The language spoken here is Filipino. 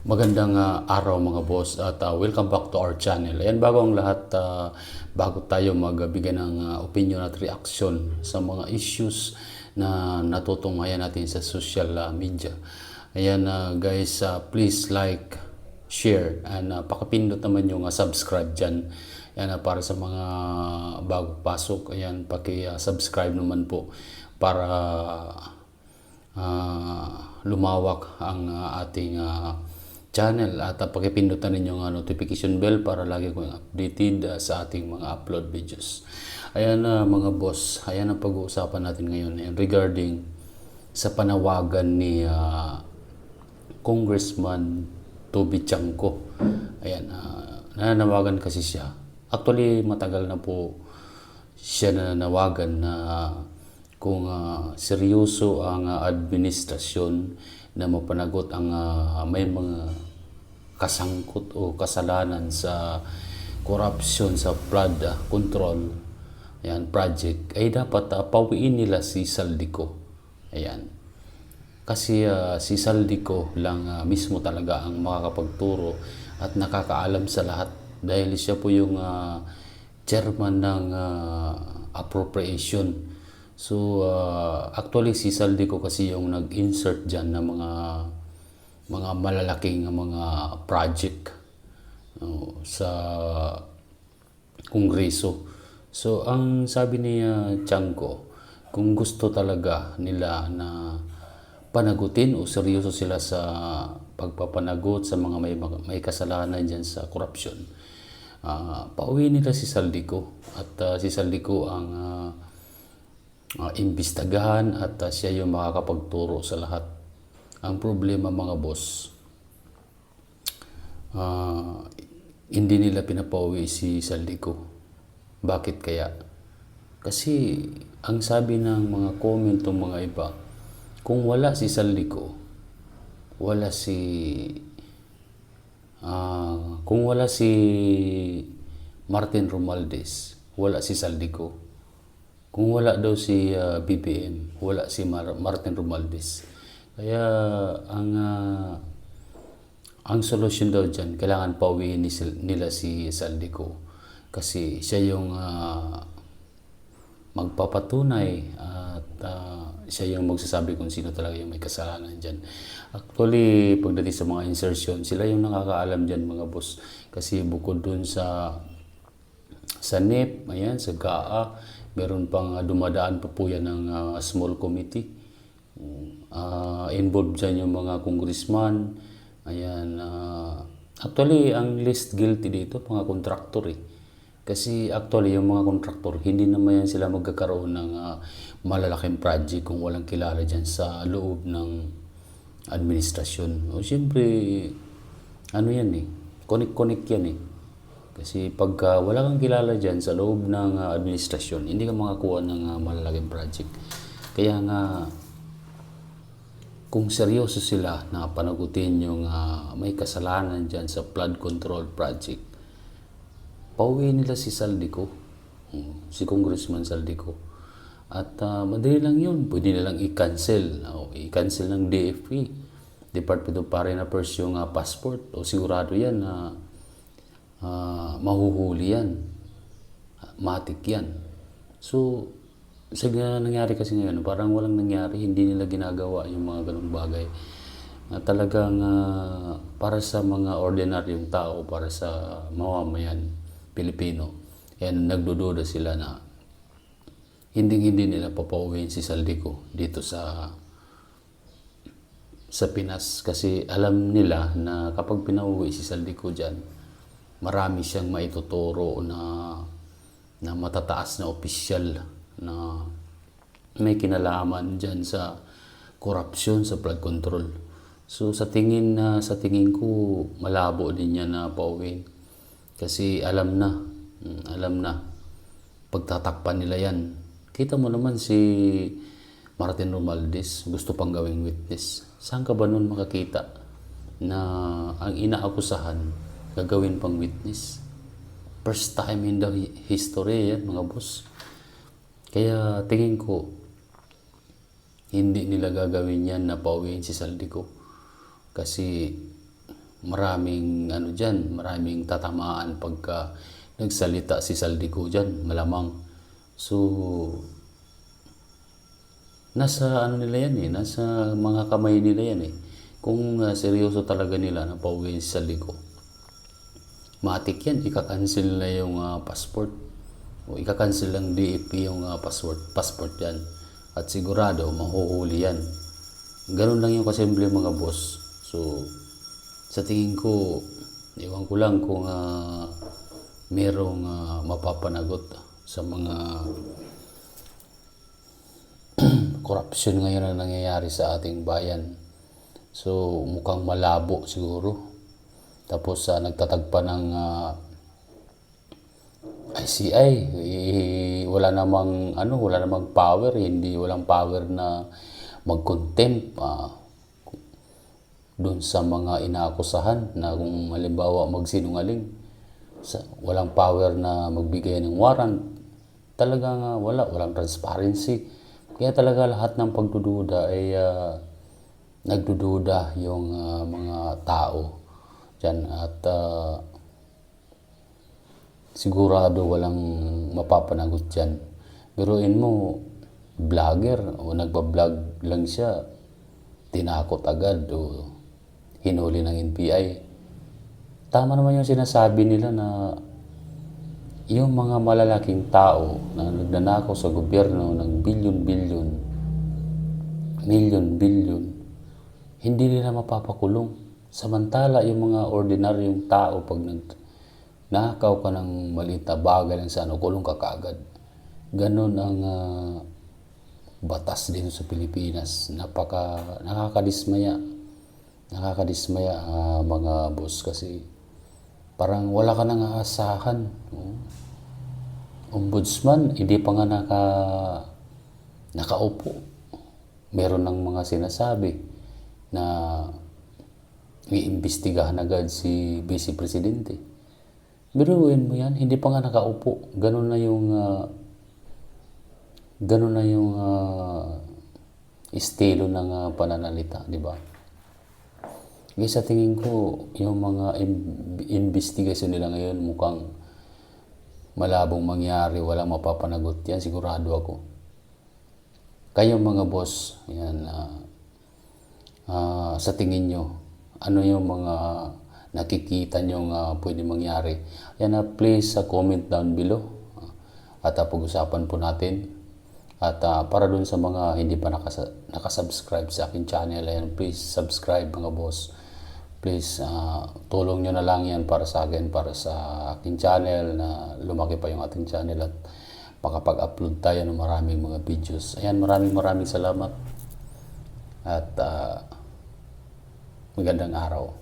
Magandang araw mga boss at welcome back to our channel. Ayan, bago ang lahat, bago tayo magbigay ng opinion at reaction sa mga issues na natutunghayan natin sa social media. Ayan guys, please like, share, and pakipindot naman yung subscribe dyan. Ayan, para sa mga bago pasok, ayan, paki-subscribe naman po para lumawak ang ating channel at pakipindutan ninyo ang notification bell para lagi kong updated sa ating mga upload videos. Ayan mga boss, ayan ang pag-uusapan natin ngayon regarding sa panawagan ni Congressman Toby Chanco. Ayan, nananawagan kasi siya. Actually, matagal na po siya nananawagan na kung seryoso ang administrasyon na mapanagot ang may mga kasangkot o kasalanan sa corruption sa flood control project, ay dapat pawiin nila si Saldico. Ayan. Kasi si Saldico lang mismo talaga ang makakapagturo at nakakaalam sa lahat dahil siya po yung chairman ng appropriation. So actually si Saldico kasi yung nag-insert diyan ng mga malalaking mga project sa Kongreso. So ang sabi ni Chanco, kung gusto talaga nila na panagutin o seryoso sila sa pagpapanagot sa mga may kasalanan diyan sa corruption, pauwi nila si Saldico at si Saldico ang imbestagahan at siya yung makakapagturo sa lahat. Ang problema mga boss, hindi nila pinapauwi si Saldico. Bakit kaya? Kasi ang sabi ng mga comment ng mga iba, kung wala si Saldico, kung wala si Martin Romualdez, wala si Saldico. Kung wala daw si BBM, wala si Martin Romualdez. Kaya ang solusyon daw dyan, kailangan pauwiin nila si Saldico. Kasi siya yung magpapatunay at siya yung magsasabi kung sino talaga yung may kasalanan dyan. Actually, pagdating sa mga insertion, sila yung nakakaalam dyan mga boss. Kasi bukod dun sa NEP, ayan, sa GAA, meron pang dumadaan pa po yan ng small committee. Involved dyan yung mga congressman. Ayan, actually, ang least guilty dito, mga contractor eh. Kasi actually, yung mga contractor, hindi naman yan sila magkakaroon ng malalaking project kung walang kilala dyan sa loob ng administrasyon. O siyempre, ano yan eh, connect yan eh. Kasi pagka wala kang kilala dyan sa loob ng administrasyon, hindi ka makakuha ng malalaking project. Kaya nga, kung seryoso sila na panagutin yung may kasalanan dyan sa flood control project, pauwi nila si Saldico, si Congressman Saldico. At madali lang yun, pwede nilang i-cancel. I-cancel ng DFP, Department of Foreign Affairs, yung passport. O sigurado yan na mahuhuli yan. Matik yan. So, sa nangyari kasi ngayon, parang walang nangyari, hindi nila ginagawa yung mga ganung bagay. Talagang para sa mga ordinaryong tao, para sa mamamayan Pilipino, yan, nagdududa sila na hindi nila papauwiin si Saldico dito sa Pinas. Kasi alam nila na kapag pinauwi si Saldico dyan, marami siyang maituturo na matataas na opisyal na may kinalaman dyan sa corruption sa flood control. So sa tingin ko malabo din niya na pauwiin. Kasi alam na pagtatakpan nila yan. Kita mo naman si Martin Romualdez gusto pang gawing witness. Saan ka ba nun makakita na ang inaakusahan gagawin pang witness? First time in the history yan mga boss. Kaya tingin ko hindi nila gagawin yan na pauwiin si Saldico. Kasi maraming ano diyan, maraming tatamaan pagka nagsalita si Saldico diyan, malamang. So nasa ano nila yan eh, nasa mga kamay nila yan eh. Kung seryoso talaga nila na pauwiin si Saldico, matik yan, ika-cancel na yung passport. O ika-cancel ng DFP yung passport yan. At sigurado, mahuhuli yan. Ganun lang yung kasimple mga boss. So, sa tingin ko, iwan ko lang kung merong mapapanagot sa mga korupsyon ngayon na nangyayari sa ating bayan. So, mukhang malabo siguro. Tapos, nagtatagpa ng ICI, wala namang power, walang power na mag-contempt doon sa mga inaakusahan na kung halimbawa magsinungaling, walang power na magbigay ng warrant. Talagang walang transparency. Kaya talaga lahat ng pagdududa ay nagdududa yung mga tao dyan at sigurado walang mapapanagot dyan. Biruin mo, vlogger o nagbablog lang siya, tinakot agad o hinuli ng NBI. Tama naman yung sinasabi nila na yung mga malalaking tao na nagnanakaw sa gobyerno ng bilyon-bilyon, milyon-bilyon, hindi nila mapapakulong. Samantala, yung mga ordinaryong tao, pag nakaw ka ng maliit na bagay lang sa kulong ka kaagad. Ganon ang batas dito sa Pilipinas. Nakakadismaya. Nakakadismaya mga boss kasi parang wala ka nang aasahan. Ombudsman, hindi pa nga nakaupo. Meron ng mga sinasabi na iimbestigahan agad si Vice Presidente. Biruin mo yan, hindi pa nga nakaupo. Ganun na yung estilo ng pananalita, di ba? Kaya sa tingin ko, yung mga investigation nila ngayon mukhang malabong mangyari, walang mapapanagot yan, sigurado ako. Kayo mga boss, yan, sa tingin nyo, ano yung mga nakikita nyo pwede mangyari? Yan, please comment down below at pag-usapan po natin. At para dun sa mga hindi pa nakasubscribe sa akin channel, ayan, please subscribe mga boss. Please, tulong nyo na lang yan para sa akin, para sa aking channel na lumaki pa yung ating channel at makapag-upload tayo ng maraming mga videos. Ayan, maraming salamat at magandang araw.